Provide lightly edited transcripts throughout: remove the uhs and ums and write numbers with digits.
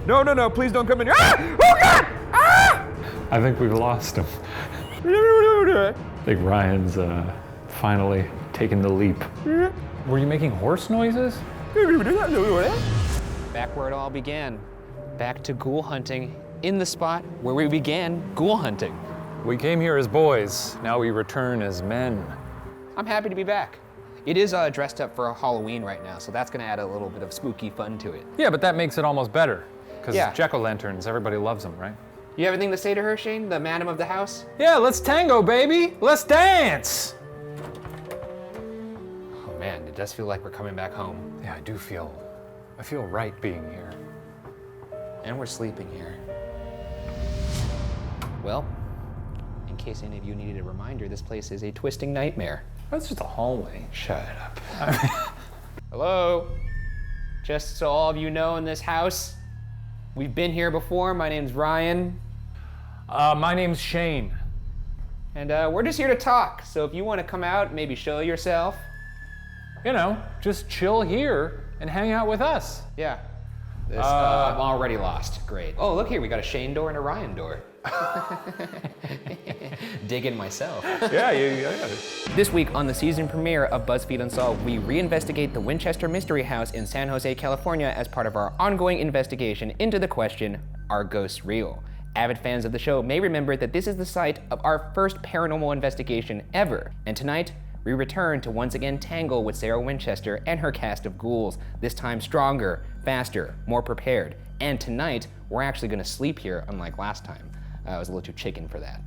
No, please don't come in here. Ah! Oh God! Ah! I think we've lost him. I think Ryan's finally taken the leap. Were you making horse noises? Back where it all began. Back to ghoul hunting in the spot where we began ghoul hunting. We came here as boys, now we return as men. I'm happy to be back. It is dressed up for Halloween right now, so that's gonna add a little bit of spooky fun to it. Yeah, but that makes it almost better. Because Yeah. jack-o'-lanterns, everybody loves them, right? You have anything to say to her, Shane, the madam of the house? Yeah, let's tango, baby! Let's dance! Oh man, it does feel like we're coming back home. Yeah, I feel right being here. And we're sleeping here. Well, in case any of you needed a reminder, this place is a twisting nightmare. That's just a hallway. Shut up. Hello? Just so all of you know in this house, we've been here before. My name's Ryan. My name's Shane. And we're just here to talk. So if you want to come out, maybe show yourself. You know, just chill here and hang out with us. Yeah. I'm already lost. Great. Oh, look here. We got a Shane door and a Ryan door. Digging myself. Yeah, yeah. This week on the season premiere of BuzzFeed Unsolved, we reinvestigate the Winchester Mystery House in San Jose, California as part of our ongoing investigation into the question, are ghosts real? Avid fans of the show may remember that this is the site of our first paranormal investigation ever. And tonight, we return to once again tangle with Sarah Winchester and her cast of ghouls, this time stronger, faster, more prepared. And tonight, we're actually gonna sleep here, unlike last time. I was a little too chicken for that.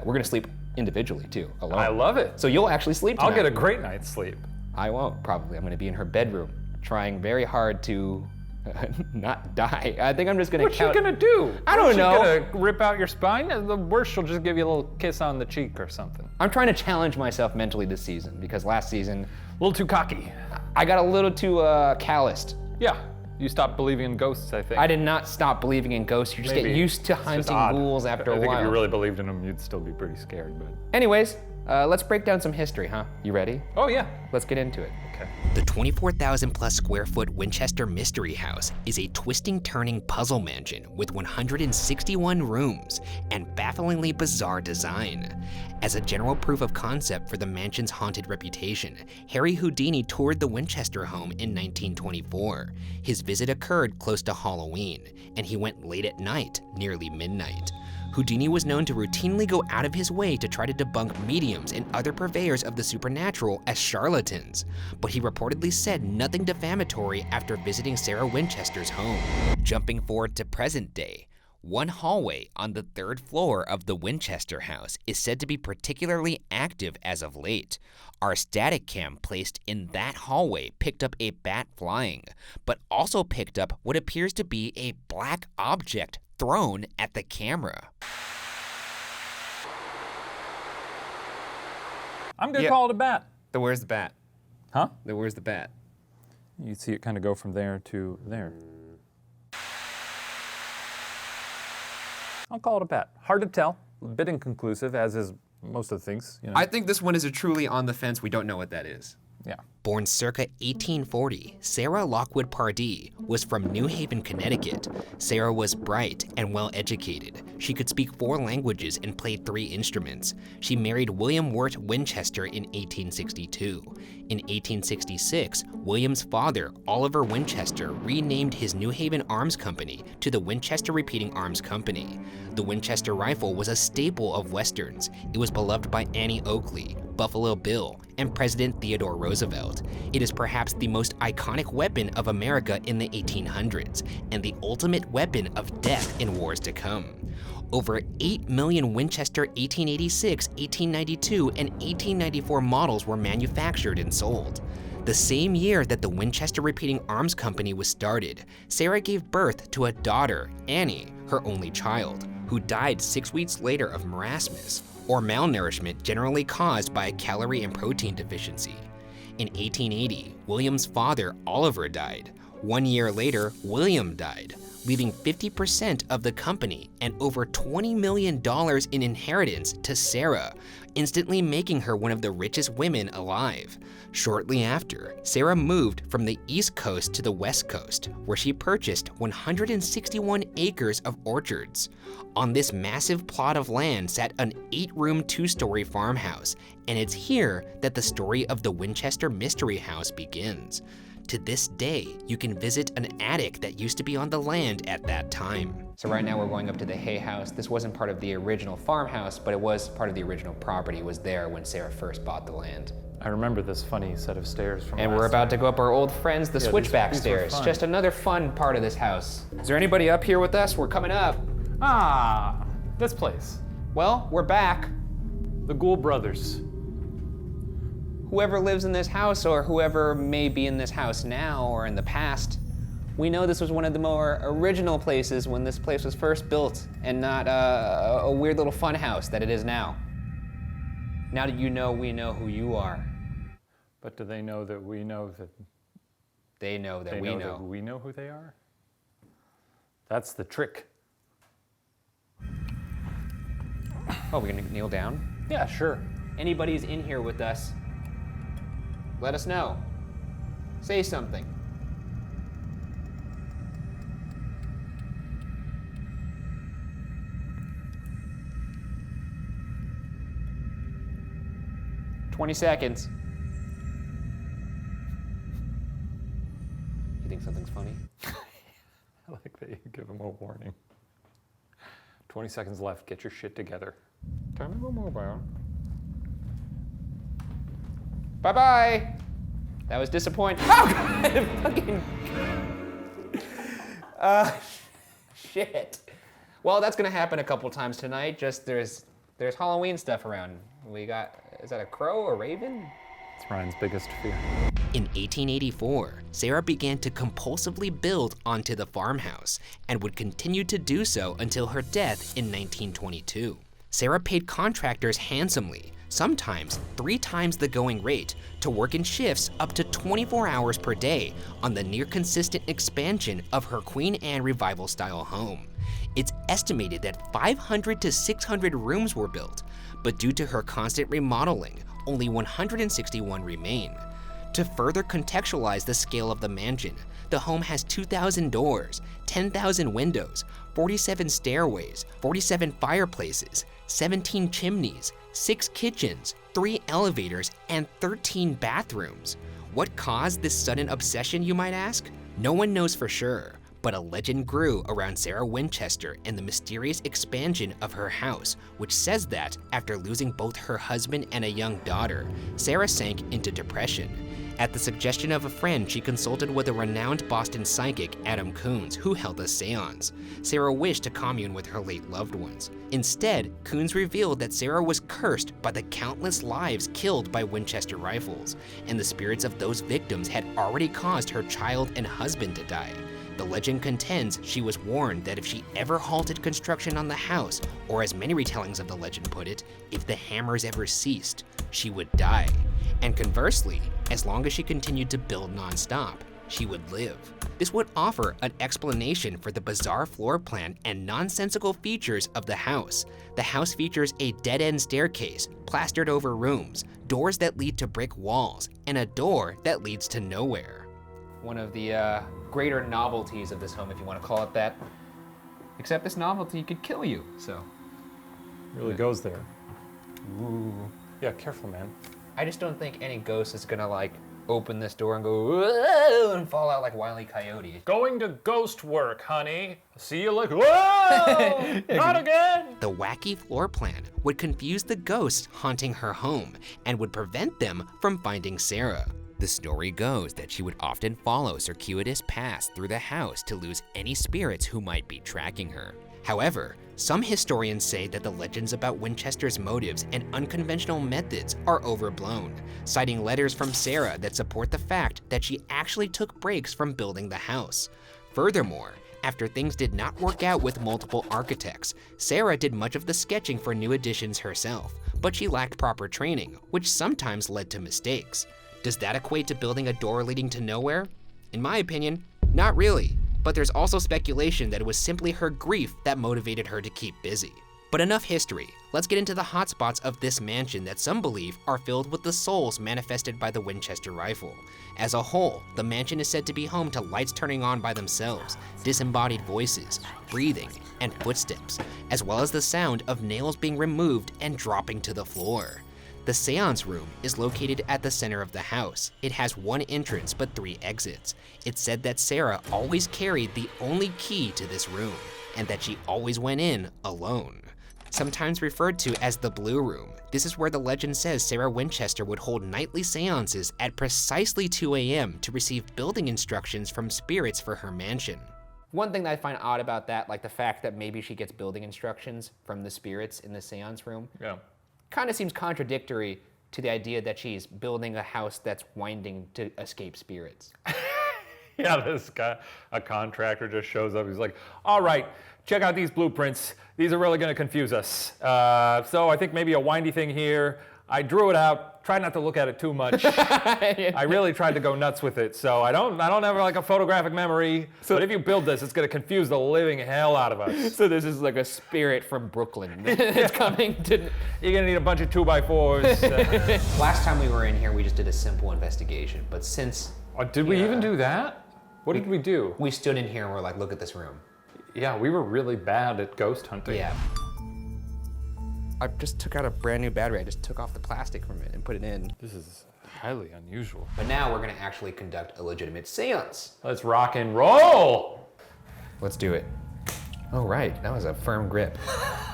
We're gonna sleep individually too, alone. I love it. So you'll actually sleep tonight. I'll get a great night's sleep. I won't, probably. I'm gonna be in her bedroom, trying very hard to not die. I think I'm just gonna What's she gonna do? I don't know. She's gonna rip out your spine? At the worst, she'll just give you a little kiss on the cheek or something. I'm trying to challenge myself mentally this season, because last season, A little too cocky. I got a little too calloused. Yeah, you stopped believing in ghosts, I think. I did not stop believing in ghosts. You just get Maybe. used to It's just hunting odd. ghouls after a I think while. if you really believed in them, you'd still be pretty scared, but. Anyways, let's break down some history, huh? You ready? Oh yeah. Let's get into it. Okay. The 24,000 plus square foot Winchester Mystery House is a twisting, turning puzzle mansion with 161 rooms and bafflingly bizarre design. As a general proof of concept for the mansion's haunted reputation, Harry Houdini toured the Winchester home in 1924. His visit occurred close to Halloween, and he went late at night, nearly midnight. Houdini was known to routinely go out of his way to try to debunk mediums and other purveyors of the supernatural as charlatans, but he reportedly said nothing defamatory after visiting Sarah Winchester's home. Jumping forward to present day, one hallway on the 3rd floor of the Winchester house is said to be particularly active as of late. Our static cam placed in that hallway picked up a bat flying, but also picked up what appears to be a black object thrown at the camera. I'm gonna Yeah. call it a bat. So where's the bat? Huh? Where's the bat? You see it kind of go from there to there. I'll call it a bat. Hard to tell, a bit inconclusive, as is most of the things, you know. I think this one is a truly on the fence. We don't know what that is. Yeah. Born circa 1840, Sarah Lockwood Pardee was from New Haven, Connecticut. Sarah was bright and well educated. She could speak 4 languages and played 3 instruments. She married William Wirt Winchester in 1862. In 1866, William's father, Oliver Winchester, renamed his New Haven Arms Company to the Winchester Repeating Arms Company. The Winchester rifle was a staple of Westerns. It was beloved by Annie Oakley, Buffalo Bill, and President Theodore Roosevelt. It is perhaps the most iconic weapon of America in the 1800s, and the ultimate weapon of death in wars to come. Over 8 million Winchester 1886, 1892, and 1894 models were manufactured and sold. The same year that the Winchester Repeating Arms Company was started, Sarah gave birth to a daughter, Annie, her only child, who died 6 weeks later of marasmus, or malnourishment generally caused by a calorie and protein deficiency. In 1880, William's father, Oliver, died. 1 year later, William died. leaving 50% of the company and over $20 million in inheritance to Sarah, instantly making her one of the richest women alive. Shortly after, Sarah moved from the East Coast to the West Coast, where she purchased 161 acres of orchards. On this massive plot of land sat an 8-room, 2-story farmhouse, and it's here that the story of the Winchester Mystery House begins. To this day, you can visit an attic that used to be on the land at that time. So right now we're going up to the hay house. This wasn't part of the original farmhouse, but it was part of the original property. It was there when Sarah first bought the land. I remember this funny set of stairs from And last we're about time. to go up our old friends, the switchback these were stairs. fun. Just another fun part of this house. Is there anybody up here with us? We're coming up. Ah, this place. Well, we're back. The Ghoul Brothers. Whoever lives in this house or whoever may be in this house now or in the past, we know this was one of the more original places when this place was first built and not a weird little fun house that it is now. Now that you know, we know who you are. But do they know that we know that They know that they we know know. that we know who they are? That's the trick. Oh, we're gonna kneel down? Yeah, sure. Anybody's in here with us, let us know. Say something. "20 seconds. You think something's funny? I like that you give them a warning. 20 seconds left, get your shit together. Time to go mobile. Bye-bye. That was disappointing. Oh, God, fucking. Shit. Well, that's gonna happen a couple times tonight. Just there's Halloween stuff around. We got, is that a crow or raven? It's Ryan's biggest fear. In 1884, Sarah began to compulsively build onto the farmhouse and would continue to do so until her death in 1922. Sarah paid contractors handsomely, sometimes 3 times the going rate, to work in shifts up to 24 hours per day on the near-consistent expansion of her Queen Anne Revival-style home. It's estimated that 500 to 600 rooms were built, but due to her constant remodeling, only 161 remain. To further contextualize the scale of the mansion, the home has 2,000 doors, 10,000 windows, 47 stairways, 47 fireplaces, 17 chimneys, 6 kitchens, 3 elevators, and 13 bathrooms. What caused this sudden obsession, you might ask? No one knows for sure, but a legend grew around Sarah Winchester and the mysterious expansion of her house, which says that after losing both her husband and a young daughter, Sarah sank into depression. At the suggestion of a friend, she consulted with a renowned Boston psychic, Adam Coons, who held a seance. Sarah wished to commune with her late loved ones. Instead, Coons revealed that Sarah was cursed by the countless lives killed by Winchester rifles, and the spirits of those victims had already caused her child and husband to die. The legend contends she was warned that if she ever halted construction on the house, or as many retellings of the legend put it, if the hammers ever ceased, she would die. And conversely, as long as she continued to build non-stop, she would live. This would offer an explanation for the bizarre floor plan and nonsensical features of the house. The house features a dead-end staircase, plastered over rooms, doors that lead to brick walls, and a door that leads to nowhere. One of the greater novelties of this home, if you want to call it that. Except this novelty could kill you, so. Really goes there. Ooh. Yeah, careful, man. I just don't think any ghost is gonna like open this door and go "Whoa," and fall out like Wile E. Coyote. Going to ghost work, honey. See you later. Whoa! Not again! The wacky floor plan would confuse the ghosts haunting her home and would prevent them from finding Sarah. The story goes that she would often follow circuitous paths through the house to lose any spirits who might be tracking her. However, some historians say that the legends about Winchester's motives and unconventional methods are overblown, citing letters from Sarah that support the fact that she actually took breaks from building the house. Furthermore, after things did not work out with multiple architects, Sarah did much of the sketching for new additions herself, but she lacked proper training, which sometimes led to mistakes. Does that equate to building a door leading to nowhere? In my opinion, not really. but there's also speculation that it was simply her grief that motivated her to keep busy. But enough history, let's get into the hotspots of this mansion that some believe are filled with the souls manifested by the Winchester rifle. As a whole, the mansion is said to be home to lights turning on by themselves, disembodied voices, breathing, and footsteps, as well as the sound of nails being removed and dropping to the floor. The Seance room is located at the center of the house. It has one entrance but 3 exits. It's said that Sarah always carried the only key to this room, and that she always went in alone. Sometimes referred to as the Blue Room, this is where the legend says Sarah Winchester would hold nightly seances at precisely 2 a.m. to receive building instructions from spirits for her mansion. One thing that I find odd about that, like the fact that maybe she gets building instructions from the spirits in the seance room, kind of seems contradictory to the idea that she's building a house that's winding to escape spirits. Yeah, this guy, a contractor, just shows up. He's like, all right, check out these blueprints. These are really going to confuse us. So I think maybe a windy thing here. I drew it out. Try not to look at it too much. I really tried to go nuts with it. So I don't have like a photographic memory. But if you build this, it's going to confuse the living hell out of us. So this is like a spirit from Brooklyn that's coming to... You're going to need a bunch of 2x4s. Last time we were in here, we just did a simple investigation. But since... Did we even do that? What did we do? We stood in here and we're like, look at this room. Yeah, we were really bad at ghost hunting. Yeah. I just took out a brand new battery. I just took off the plastic from it and put it in. This is highly unusual. But now we're gonna actually conduct a legitimate seance. Let's rock and roll. Let's do it. Oh, right, that was a firm grip.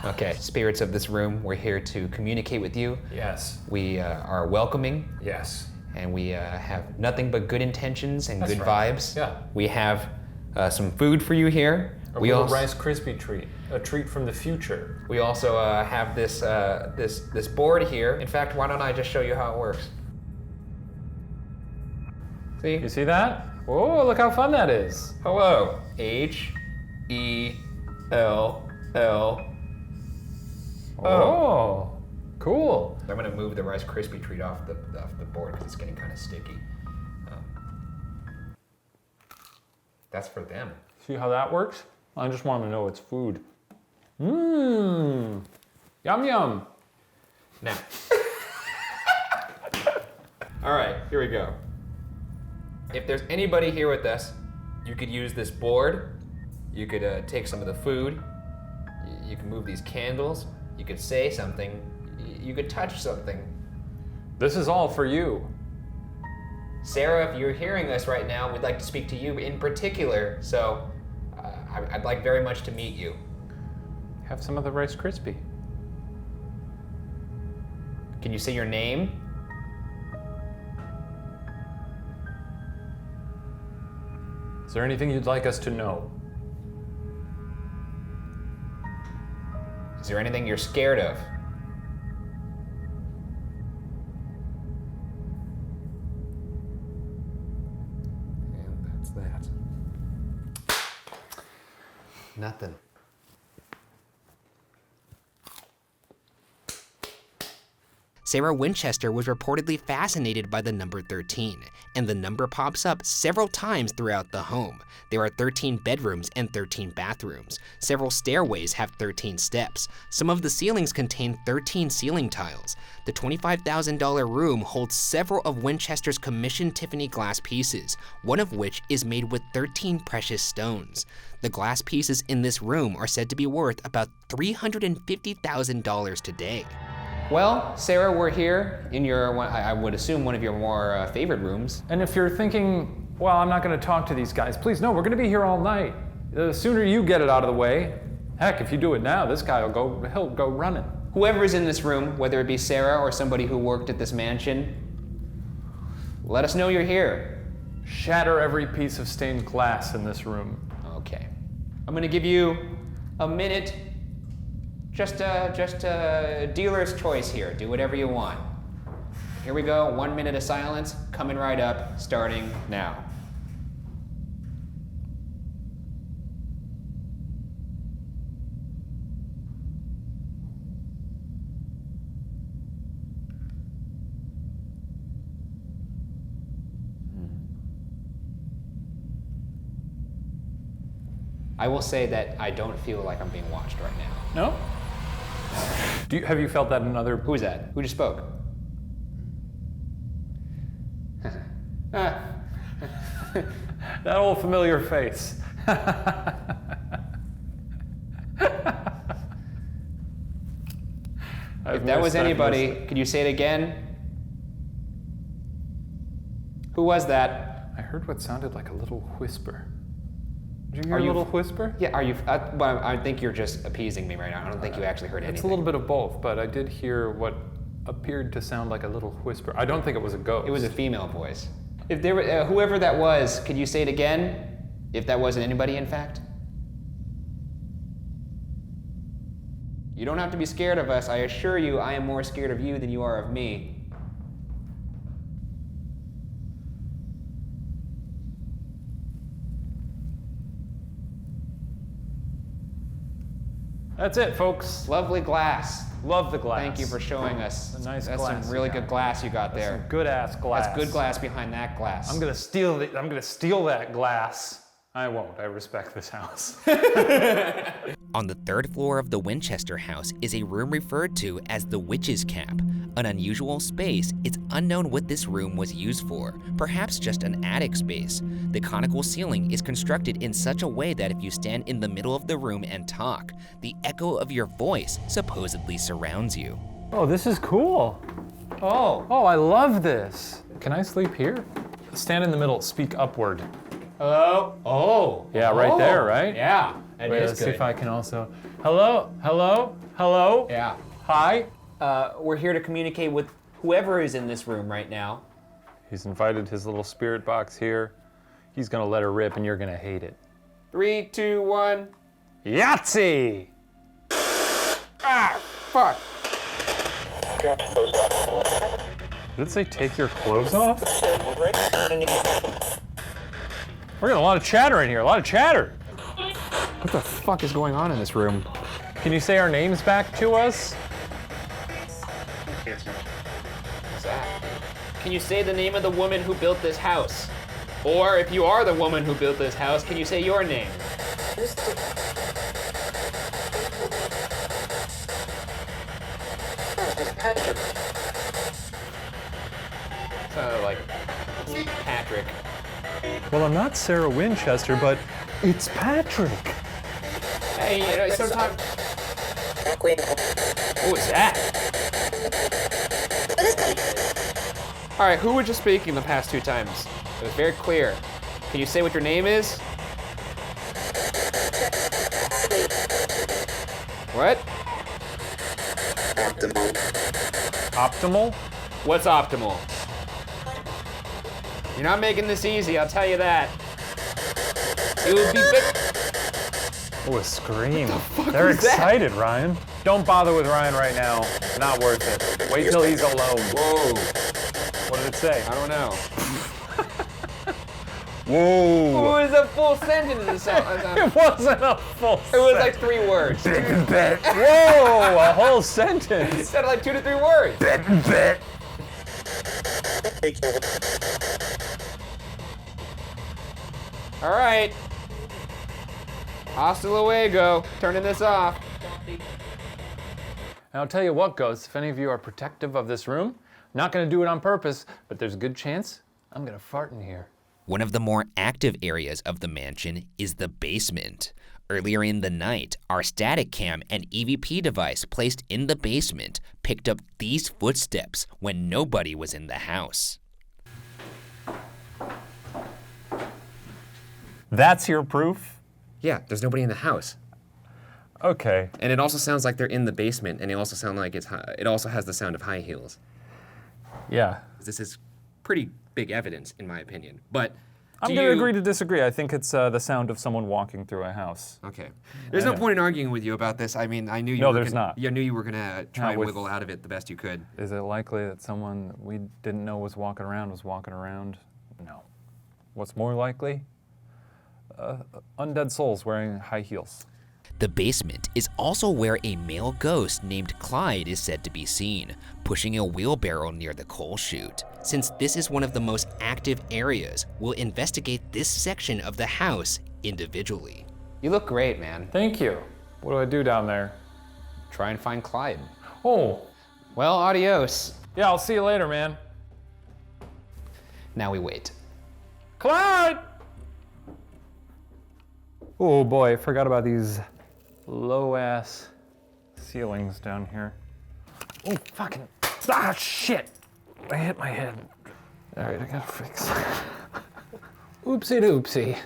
Okay, spirits of this room, we're here to communicate with you. Yes. We are welcoming. Yes. And we have nothing but good intentions and good right. vibes. Yeah. We have some food for you here. We have a Rice Krispie treat, a treat from the future. We also have this this board here. In fact, why don't I just show you how it works? See? You see that? Whoa, look how fun that is. Hello. H-E-L-L. Oh, cool. I'm gonna move the Rice Krispie treat off the board because it's getting kind of sticky. That's for them. See how that works? I just want to know it's food. Mmm. Yum yum. Now. All right, here we go. If there's anybody here with us, you could use this board. You could take some of the food. You can move these candles. You could say something. You could touch something. This is all for you. Sarah, if you're hearing us right now, we'd like to speak to you in particular, so I'd like very much to meet you. Have some of the Rice Krispie. Can you say your name? Is there anything you'd like us to know? Is there anything you're scared of? And that's that. Nothing. Sarah Winchester was reportedly fascinated by the number 13, and the number pops up several times throughout the home. There are 13 bedrooms and 13 bathrooms. Several stairways have 13 steps. Some of the ceilings contain 13 ceiling tiles. The $25,000 room holds several of Winchester's commissioned Tiffany glass pieces, one of which is made with 13 precious stones. The glass pieces in this room are said to be worth about $350,000 today. Well, Sarah, we're here in your, I would assume, one of your more favorite rooms. And if you're thinking, well, I'm not going to talk to these guys, please, no, we're going to be here all night. The sooner you get it out of the way, heck, if you do it now, this guy he'll go running. Whoever's in this room, whether it be Sarah or somebody who worked at this mansion, let us know you're here. Shatter every piece of stained glass in this room. Okay. I'm gonna give you a minute. Just a dealer's choice here. Do whatever you want. Here we go, 1 minute of silence, coming right up, starting now. I will say that I don't feel like I'm being watched right now. No? Have you felt that in other... Who's that? Who just spoke? That old familiar face. If that was anybody, could you say it again? Who was that? I heard what sounded like a little whisper. Did you hear Are a you- little whisper? Yeah, are you, well, I think you're just appeasing me right now. I don't think you actually heard anything. It's a little bit of both, but I did hear what appeared to sound like a little whisper. I don't think it was a ghost. It was a female voice. If there were, whoever that was, could you say it again? If that wasn't anybody, in fact? You don't have to be scared of us. I assure you, I am more scared of you than you are of me. That's it, folks. Lovely glass. Love the glass. Thank you for showing us. A nice That's glass some really you got. good glass you got That's there. some good-ass glass. That's good glass behind that glass. I'm gonna steal that glass. I won't. I respect this house. On the third floor of the Winchester house is a room referred to as the Witch's Cap. An unusual space, it's unknown what this room was used for, perhaps just an attic space. The conical ceiling is constructed in such a way that if you stand in the middle of the room and talk, the echo of your voice supposedly surrounds you. Oh, this is cool. Oh, I love this. Can I sleep here? Stand in the middle, speak upward. Hello? Oh. Yeah, right there, right? Yeah, it Wait, is let's good. see if I can also. Hello, hello, hello. Yeah. Hi. We're here to communicate with whoever is in this room right now. He's invited his little spirit box here. He's gonna let her rip and you're gonna hate it. 3, 2, 1. Yahtzee! Ah, fuck. Did it say take your clothes off? We're getting a lot of chatter in here, a lot of chatter. What the fuck is going on in this room? Can you say our names back to us? What's that? Can you say the name of the woman who built this house? Or if you are the woman who built this house, can you say your name? Sounded like Patrick. Well, I'm not Sarah Winchester, but it's Patrick. Hey, you know, sometimes. What was that? All right, who were just speaking the past 2 times? It was very clear. Can you say what your name is? What? Optimal? What's optimal? You're not making this easy, I'll tell you that. It would be Oh, a scream. was They're that? excited, Ryan. Don't bother with Ryan right now. Not worth it. Wait till he's alone. Whoa, What did it say? I don't know. Whoa. It was a full sentence. It wasn't a full It was like 3 words. Whoa, a whole sentence. It sounded like 2 to 3 words. All right. Hasta luego. Turning this off. And I'll tell you what, Ghosts, if any of you are protective of this room, not gonna do it on purpose, but there's a good chance I'm gonna fart in here. One of the more active areas of the mansion is the basement. Earlier in the night, our static cam and EVP device placed in the basement picked up these footsteps when nobody was in the house. That's your proof? Yeah, there's nobody in the house. Okay. And it also sounds like they're in the basement, and it also sounds like it also has the sound of high heels. Yeah. This is pretty big evidence, in my opinion. But I'm gonna agree to disagree. I think it's the sound of someone walking through a house. Okay. There's no point in arguing with you about this. I mean, I knew you No, were there's gonna, not. Yeah, I knew you were gonna try Not and with- wiggle out of it the best you could. Is it likely that someone we didn't know was walking around? No. What's more likely? Undead souls wearing high heels. The basement is also where a male ghost named Clyde is said to be seen, pushing a wheelbarrow near the coal chute. Since this is one of the most active areas, we'll investigate this section of the house individually. You look great, man. Thank you. What do I do down there? Try and find Clyde. Oh, Well, adios. yeah, I'll see you later, man. Now we wait. Clyde! Oh boy, I forgot about these low-ass ceilings down here. Oh, fucking, shit. I hit my head. All right, I gotta fix it. Oopsie doopsie.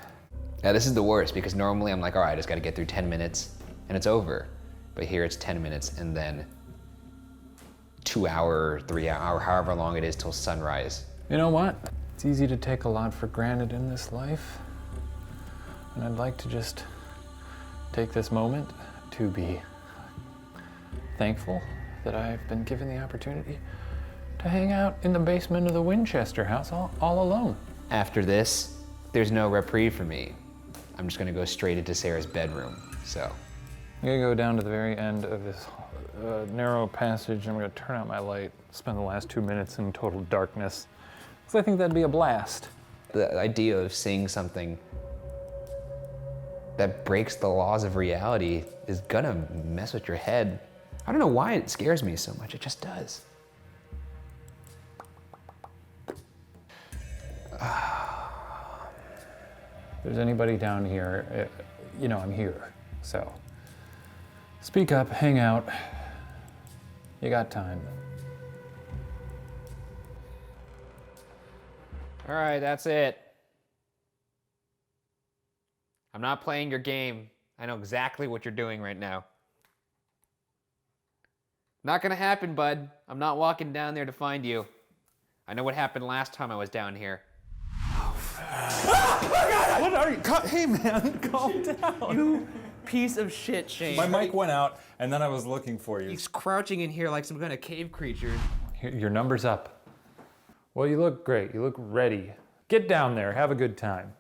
Now this is the worst because normally I'm like, all right, I just gotta get through 10 minutes and it's over. But here it's 10 minutes and then 2 hour, 3 hour, however long it is till sunrise. You know what? It's easy to take a lot for granted in this life. And I'd like to just take this moment to be thankful that I've been given the opportunity to hang out in the basement of the Winchester house all alone. After this, there's no reprieve for me. I'm just gonna go straight into Sarah's bedroom, so. I'm gonna go down to the very end of this narrow passage and I'm gonna turn out my light, spend the last 2 minutes in total darkness, because I think that'd be a blast. The idea of seeing something that breaks the laws of reality is gonna mess with your head. I don't know why it scares me so much, it just does. If there's anybody down here, you know I'm here, so. Speak up, hang out. You got time. All right, that's it. I'm not playing your game. I know exactly what you're doing right now. Not gonna happen, bud. I'm not walking down there to find you. I know what happened last time I was down here. What are you? Hey, man, calm down. You piece of shit, Shane. My mic went out, and then I was looking for you. He's crouching in here like some kind of cave creature. Your number's up. Well, you look great. You look ready. Get down there. Have a good time.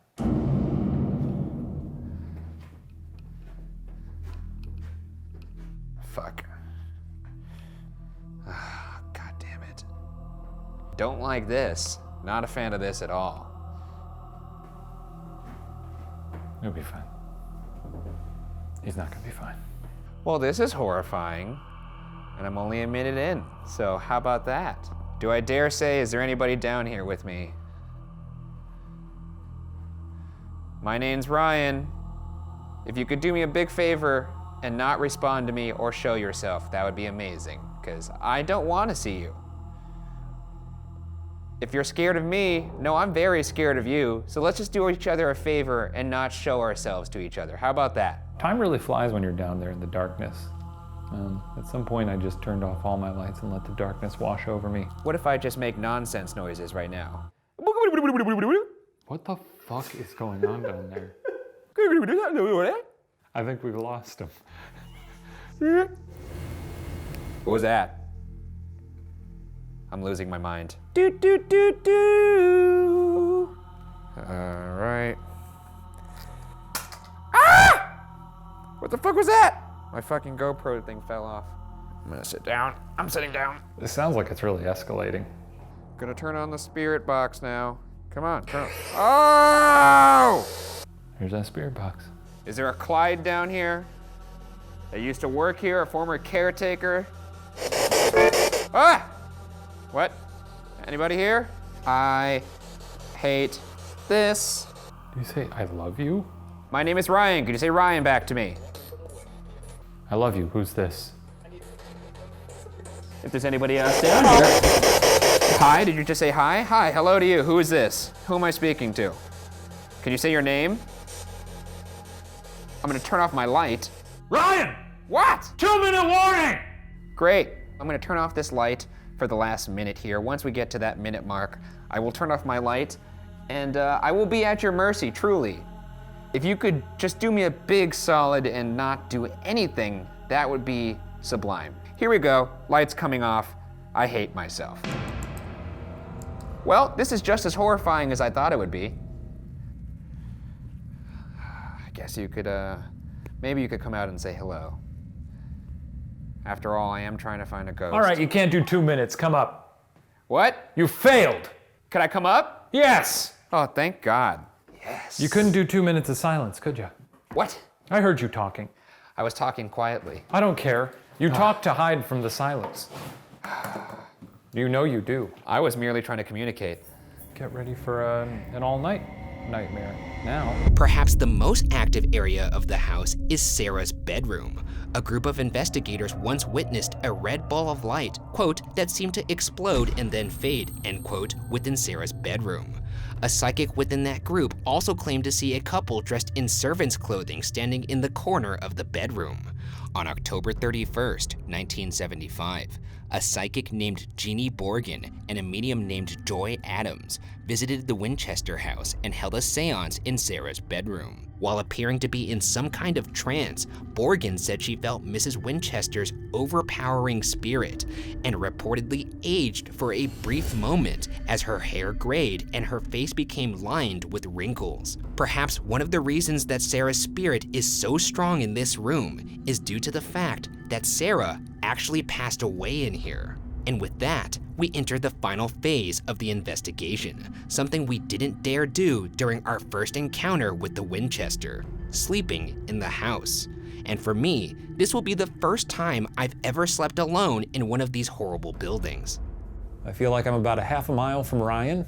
Fuck. God damn it. Don't like this. Not a fan of this at all. You'll be fine. He's not gonna be fine. Well, this is horrifying, and I'm only a minute in, so how about that? Do I dare say, is there anybody down here with me? My name's Ryan. If you could do me a big favor and not respond to me or show yourself, that would be amazing, because I don't want to see you. If you're scared of me, no, I'm very scared of you, so let's just do each other a favor and not show ourselves to each other. How about that? Time really flies when you're down there in the darkness. At some point, I just turned off all my lights and let the darkness wash over me. What if I just make nonsense noises right now? What the fuck is going on down there? I think we've lost him. What was that? I'm losing my mind. Do. All right. Ah! What the fuck was that? My fucking GoPro thing fell off. I'm gonna sit down. I'm sitting down. This sounds like it's really escalating. Gonna turn on the spirit box now. Come on, turn on. Oh! Here's that spirit box. Is there a Clyde down here? That used to work here, a former caretaker? Ah! What? Anybody here? I hate this. Do you say I love you? My name is Ryan. Could you say Ryan back to me? I love you. Who's this? If there's anybody else down here. Hi, did you just say hi? Hi, hello to you. Who is this? Who am I speaking to? Can you say your name? I'm gonna turn off my light. Ryan! What? 2-minute warning! Great. I'm gonna turn off this light for the last minute here. Once we get to that minute mark, I will turn off my light and I will be at your mercy, truly. If you could just do me a big solid and not do anything, that would be sublime. Here we go, lights coming off. I hate myself. Well, this is just as horrifying as I thought it would be. I guess you could, maybe you could come out and say hello. After all, I am trying to find a ghost. All right, you can't do 2 minutes. Come up. What? You failed. Could I come up? Yes. Oh, thank God. Yes. You couldn't do 2 minutes of silence, could you? What? I heard you talking. I was talking quietly. I don't care. You talk to hide from the silence. You know you do. I was merely trying to communicate. Get ready for an all-night nightmare now. Perhaps the most active area of the house is Sarah's bedroom. A group of investigators once witnessed a red ball of light, quote, that seemed to explode and then fade, end quote, within Sarah's bedroom. A psychic within that group also claimed to see a couple dressed in servants' clothing standing in the corner of the bedroom. On October 31st, 1975, a psychic named Jeannie Borgen and a medium named Joy Adams visited the Winchester house and held a seance in Sarah's bedroom. While appearing to be in some kind of trance, Borgen said she felt Mrs. Winchester's overpowering spirit and reportedly aged for a brief moment as her hair grayed and her face became lined with wrinkles. Perhaps one of the reasons that Sarah's spirit is so strong in this room is due to the fact that Sarah actually passed away in here. And with that, we enter the final phase of the investigation, something we didn't dare do during our first encounter with the Winchester, sleeping in the house. And for me, this will be the first time I've ever slept alone in one of these horrible buildings. I feel like I'm about a half a mile from Ryan.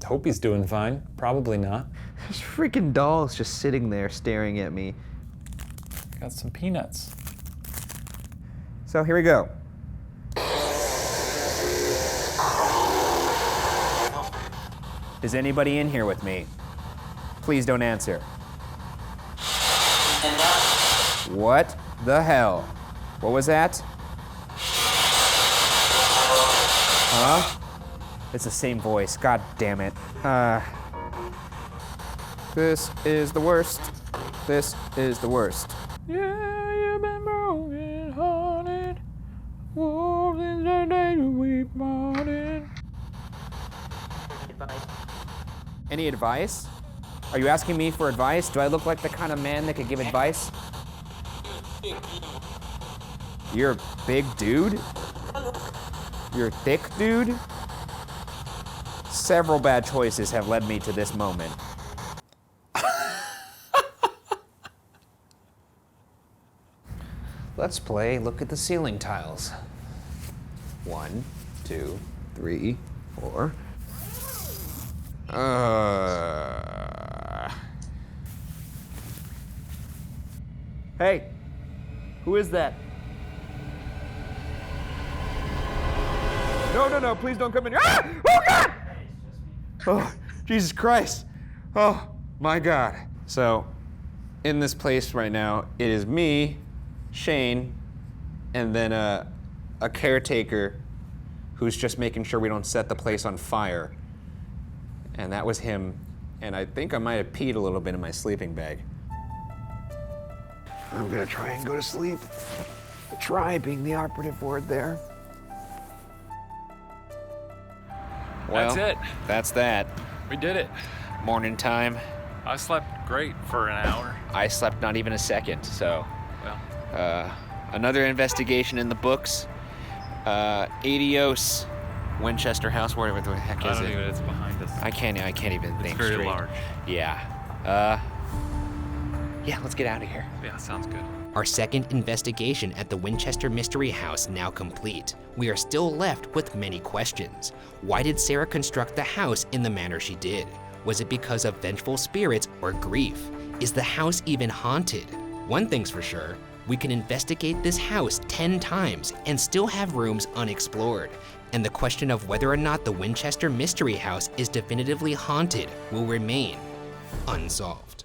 Hope he's doing fine. Probably not. There's freaking dolls just sitting there staring at me. Got some peanuts. So here we go. Is anybody in here with me? Please don't answer. What the hell? What was that? Huh? It's the same voice. God damn it. This is the worst. This is the worst. Yeah, you've been broken hearted. Wolves in the day we've mourning. Any advice? Are you asking me for advice? Do I look like the kind of man that could give advice? You're a big dude? You're a thick dude? Several bad choices have led me to this moment. Let's play look at the ceiling tiles. 1, 2, 3, 4. Hey, who is that? No, please don't come in here. Ah! Oh, God! Oh, Jesus Christ. Oh, my God. So, in this place right now, it is me, Shane, and then a caretaker who's just making sure we don't set the place on fire. And that was him, and I think I might have peed a little bit in my sleeping bag. I'm gonna try and go to sleep. Try being the operative word there. Well, That's it. That's that. We did it. Morning time. I slept great for an hour. I slept not even a second, so. Well, Another investigation in the books. Adios, Winchester House, whatever the heck I is don't it? even, it's behind us. I can't even It's think very straight. large. Yeah. Yeah, let's get out of here. Yeah, sounds good. Our second investigation at the Winchester Mystery House now complete. We are still left with many questions. Why did Sarah construct the house in the manner she did? Was it because of vengeful spirits or grief? Is the house even haunted? One thing's for sure, we can investigate this house 10 times and still have rooms unexplored. And the question of whether or not the Winchester Mystery House is definitively haunted will remain unsolved.